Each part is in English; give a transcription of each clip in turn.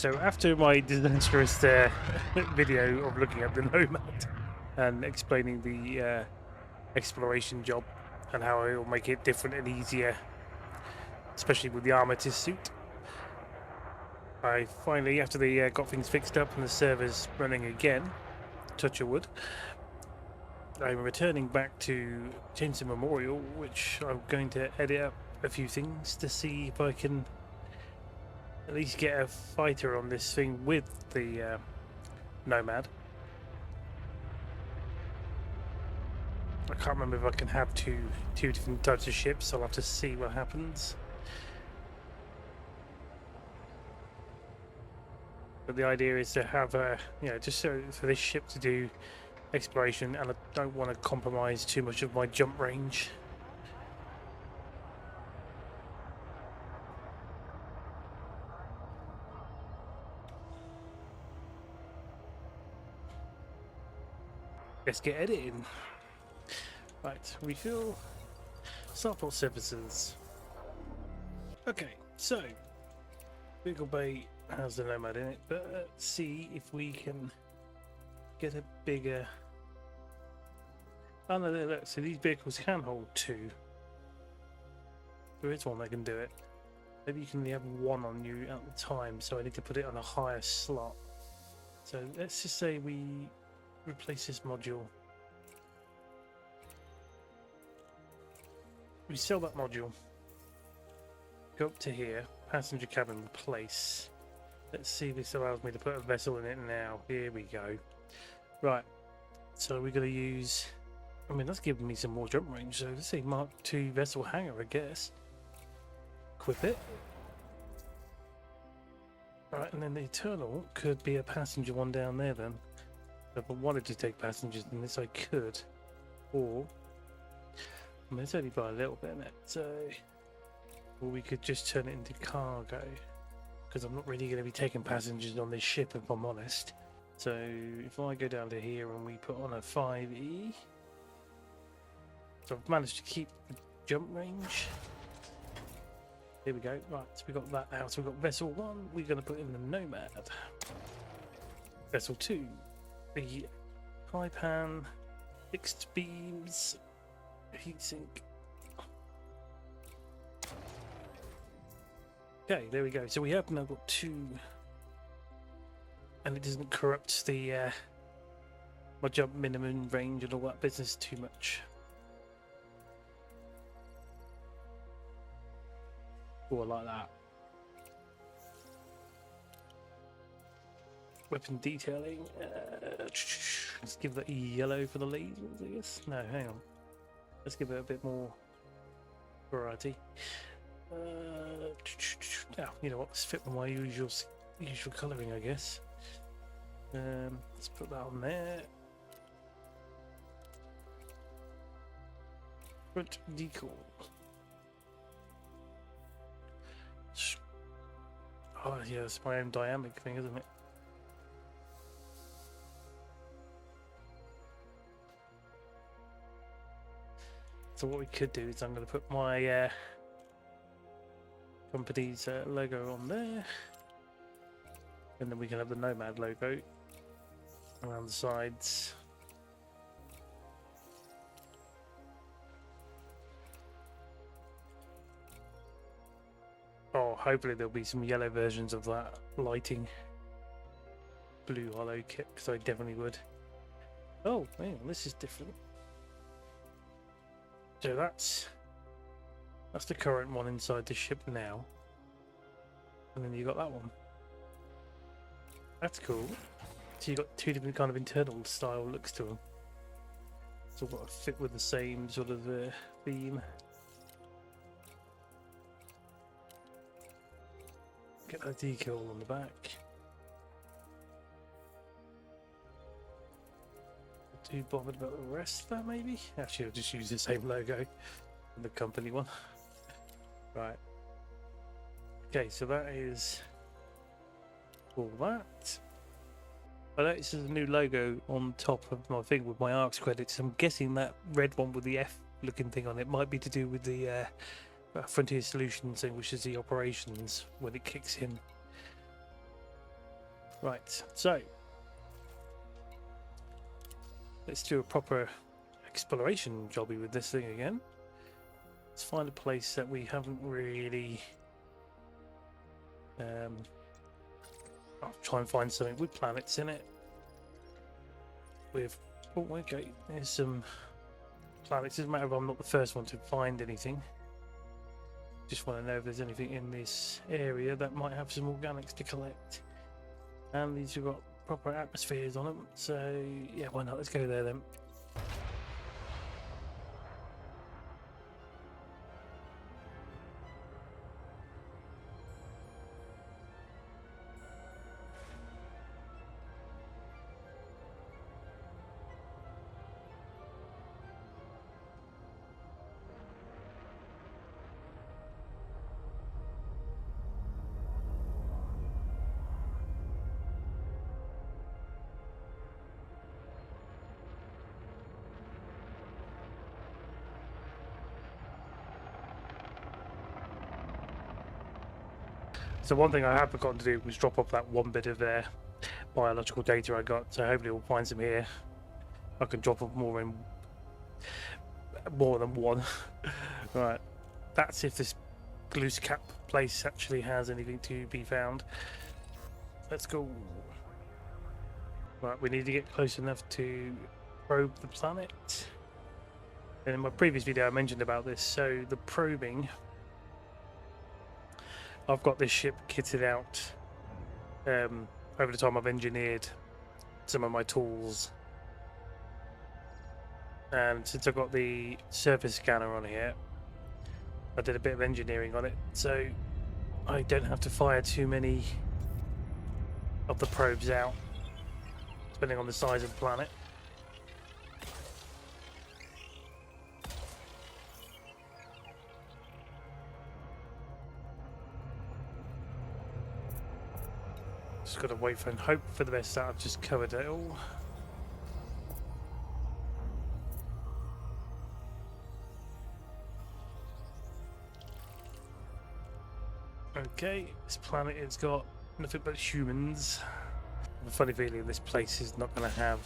So after my disastrous video of looking at the Nomad and explaining the exploration job and how it will make it different and easier, especially with the armature suit, I finally, after they got things fixed up and the server's running again, touch a wood, I'm returning back to Jameson Memorial, which I'm going to edit up a few things to see if I can at least get a fighter on this thing with the Nomad. I can't remember if I can have two different types of ships, so I'll have to see what happens. But the idea is to have just so for this ship to do exploration, and I don't want to compromise too much of my jump range. Let's get editing. Right, refill starport services. Okay, so Vehicle Bay has the Nomad in it, but let's see if we can get a bigger. Oh no, look, so these vehicles can hold two. There is one that can do it. Maybe you can only have one on you at the time, so I need to put it on a higher slot. So let's just say we replace this module. We sell that module. Go up to here, passenger cabin replace. Let's see if this allows me to put a vessel in it now. Here we go. Right, so we're going to use, I mean, that's giving me some more jump range, so let's say Mark II vessel hangar, I guess. Equip it. Right, and then the Eternal could be a passenger one down there then. If I wanted to take passengers in this, I could. Or, I mean, it's only by a little bit, isn't it? So, or we could just turn it into cargo. Because I'm not really going to be taking passengers on this ship, if I'm honest. So, if I go down to here and we put on a 5E. So I've managed to keep the jump range. Here we go. Right, so we got that now. So we've got Vessel 1. We're going to put in the Nomad. Vessel 2. The Taipan, fixed beams, heatsink. Okay, there we go. So we have now got two, and it doesn't corrupt the my jump minimum range and all that business too much. Oh, I like that. Weapon detailing. Let's give that yellow for the lasers, I guess. No, hang on. Let's give it a bit more variety. You know what? Let's fit with my usual colouring, I guess. Let's put that on there. Front decal. Oh yeah, it's my own dynamic thing, isn't it? So what we could do is I'm going to put my company's logo on there, and then we can have the Nomad logo around the sides. Oh, hopefully there'll be some yellow versions of that lighting. Blue hollow kit, because I definitely would. Oh, hang on, this is different. So that's the current one inside the ship now, and then you got that one. That's cool. So you got two different kind of internal style looks to them. So got to fit with the same sort of theme. Get that decal on the back. Too bothered about the rest of that, maybe? Actually, I'll just use the same logo and the company one. Right. Okay, so that is all that. I noticed there's a new logo on top of my thing with my ARCS credits. I'm guessing that red one with the F looking thing on it might be to do with the Frontier Solutions thing, which is the operations when it kicks in. Right, so let's do a proper exploration jobby with this thing again. Let's find a place that we haven't really. I'll try and find something with planets in it. With oh, okay, there's some planets. Doesn't matter if I'm not the first one to find anything. Just want to know if there's anything in this area that might have some organics to collect. And these have got proper atmospheres on them, so yeah, why not? Let's go there then. So one thing I have forgotten to do was drop off that one bit of biological data I got. So hopefully we'll find some here. I can drop off more than one. Right, that's if this loose cap place actually has anything to be found. Let's go. Right, we need to get close enough to probe the planet. And in my previous video I mentioned about this. So the probing, I've got this ship kitted out over the time. I've engineered some of my tools, and since I've got the surface scanner on here, I did a bit of engineering on it, so I don't have to fire too many of the probes out, depending on the size of the planet. Just got to wait for and hope for the best that I've just covered it all. Okay, this planet has got nothing but humans. I have a funny feeling this place is not going to have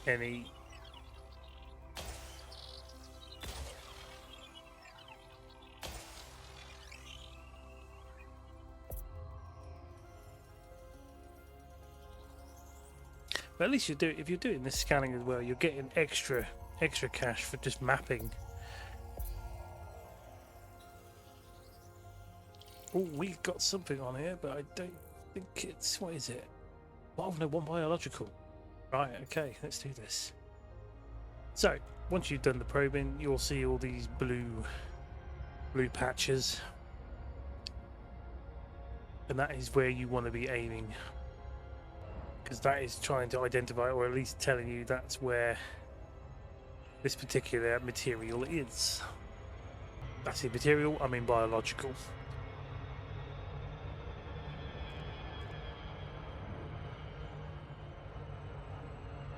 any but at least you do, if you're doing this scanning as well, you're getting extra cash for just mapping. Oh, we've got something on here, but I don't think it's, what is it? Oh no, one biological. Right, okay, let's do this. So, once you've done the probing, you'll see all these blue patches. And that is where you want to be aiming. Because that is trying to identify, or at least telling you that's where this particular material is. That's the material, I mean biological.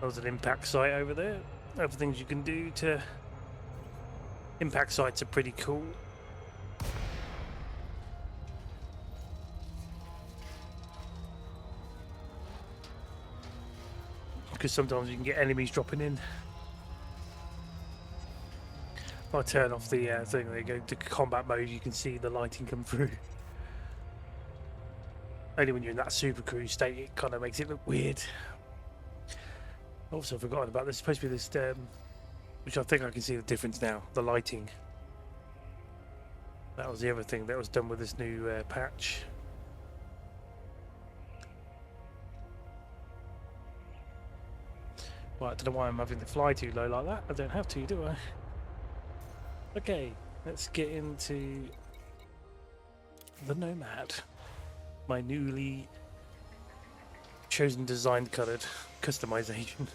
There's an impact site over there. Other things you can do to... Impact sites are pretty cool. Because sometimes you can get enemies dropping in. If I turn off the thing, they go to combat mode, you can see the lighting come through. Only when you're in that super cruise state, it kind of makes it look weird. Also forgotten about this. Supposed to be this, which I think I can see the difference now. The lighting. That was the other thing that was done with this new patch. Well, I don't know why I'm having to fly too low like that. I don't have to, do I? Okay, let's get into the Nomad. My newly chosen, designed, coloured customization.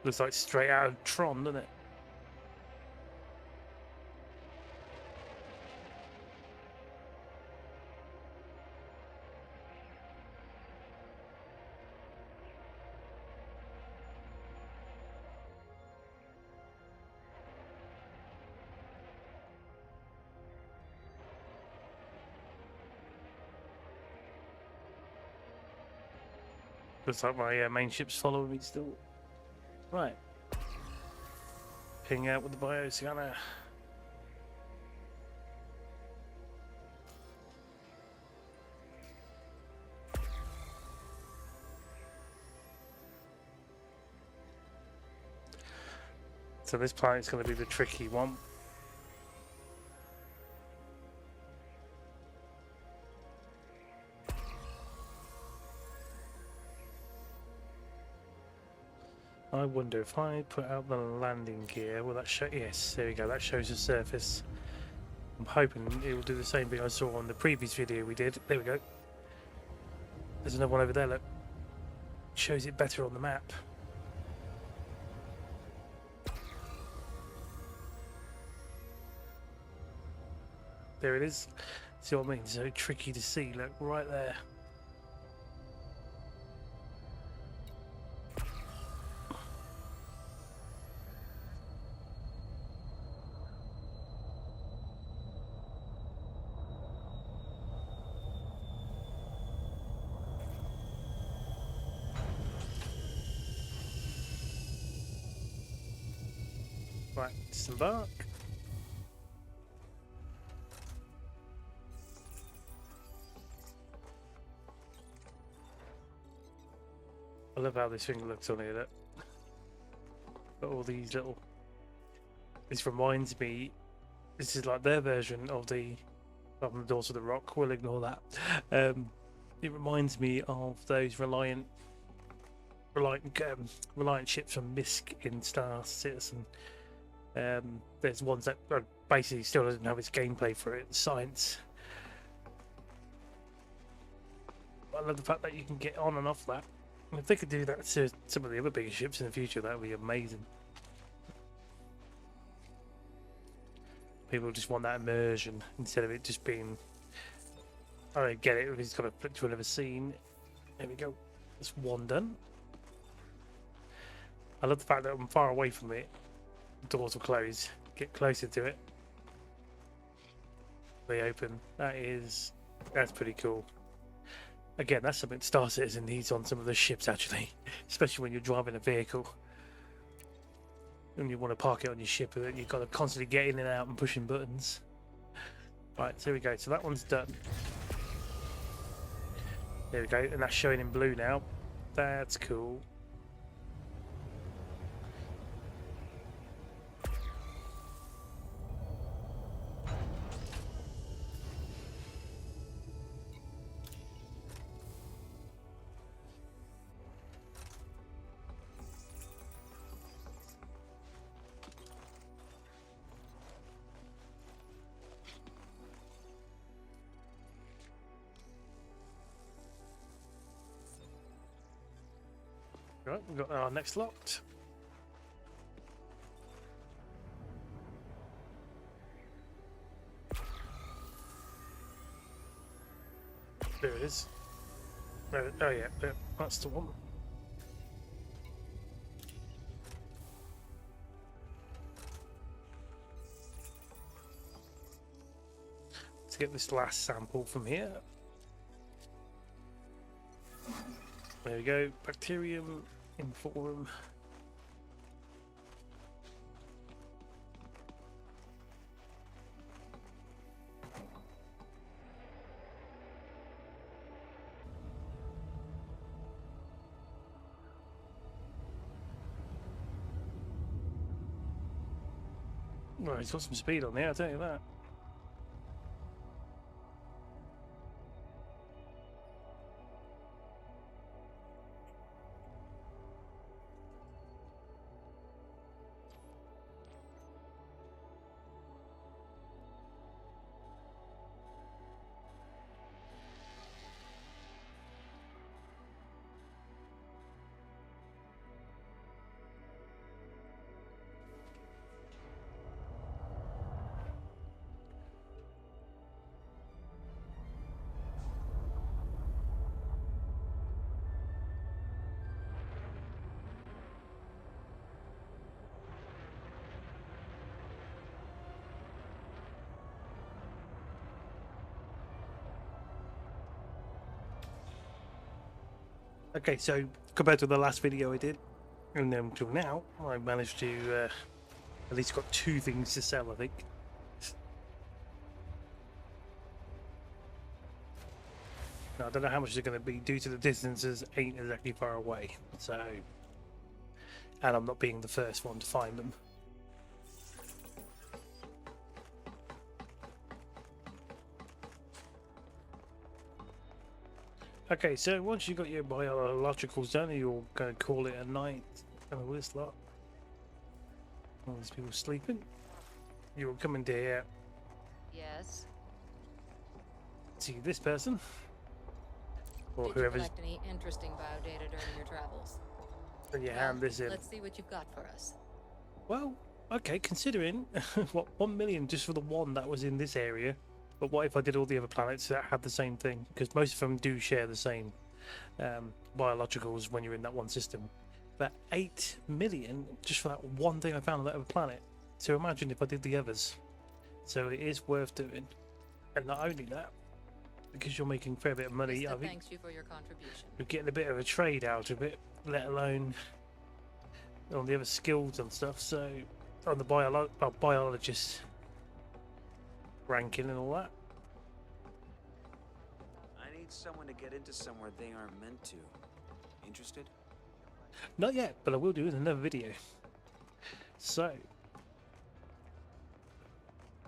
Looks like straight out of Tron, doesn't it? Looks like my main ship's following me still. Right. Ping out with the bioscanner. So this planet's going to be the tricky one. I wonder if I put out the landing gear, will that show? Yes, there we go, that shows the surface. I'm hoping it will do the same thing I saw on the previous video we did. There we go. There's another one over there, look. Shows it better on the map. There it is. See what I mean? So tricky to see, look, right there. Right, disembark. I love how this thing looks on here, look. Got all these little... This reminds me... This is like their version of the... Open the doors of the rock, we'll ignore that. It reminds me of those Reliant ships from MISC in Star Citizen. There's ones that basically still doesn't have its gameplay for it, science. I love the fact that you can get on and off that. If they could do that to some of the other bigger ships in the future, that would be amazing. People just want that immersion instead of it just being... I get it, we've just got to flip to another scene. There we go. That's one done. I love the fact that I'm far away from it. Doors will close. Get closer to it. They open. That's pretty cool. Again, that's something Star Citizen needs on some of the ships actually, especially when you're driving a vehicle and you want to park it on your ship, and you've got to constantly get in and out and pushing buttons. Right, so here we go. So that one's done. There we go, and that's showing in blue now. That's cool. Right, we've got our next locked. There it is. Oh yeah, that's the one. Let's get this last sample from here. There we go, bacterium, inform. Well, he's got some speed on there, I'll tell you that. Okay, so compared to the last video I did, and then till now, I managed to at least got 2 things to sell, I think. Now, I don't know how much they're going to be due to the distances ain't exactly far away, so, and I'm not being the first one to find them. Okay, so once you got your biologicals done, you're going to call it a night. And all this lot. All these people sleeping. You'll come into here. Yes. See this person, or Did you whoever's. collect any interesting biodata during your travels? And you Well, hand this in. Let's see what you've got for us. Well, okay, considering what 1 million just for the one that was in this area. But what if I did all the other planets that had the same thing? Because most of them do share the same biologicals when you're in that one system. But 8 million just for that one thing I found on that other planet. So imagine if I did the others. So it is worth doing. And not only that, because you're making a fair bit of money, I think thanks you for your contribution. you're getting a bit of a trade out of it, let alone on the other skills and stuff. So on the biologist ranking and all that. I need someone to get into somewhere they aren't meant to. Interested? Not yet, but I will do in another video. So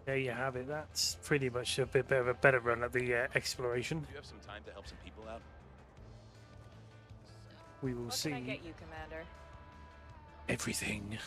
there you have it. That's pretty much a bit of a better run at the exploration. Do you have some time to help some people out? We will What see can I get you, Commander? everything.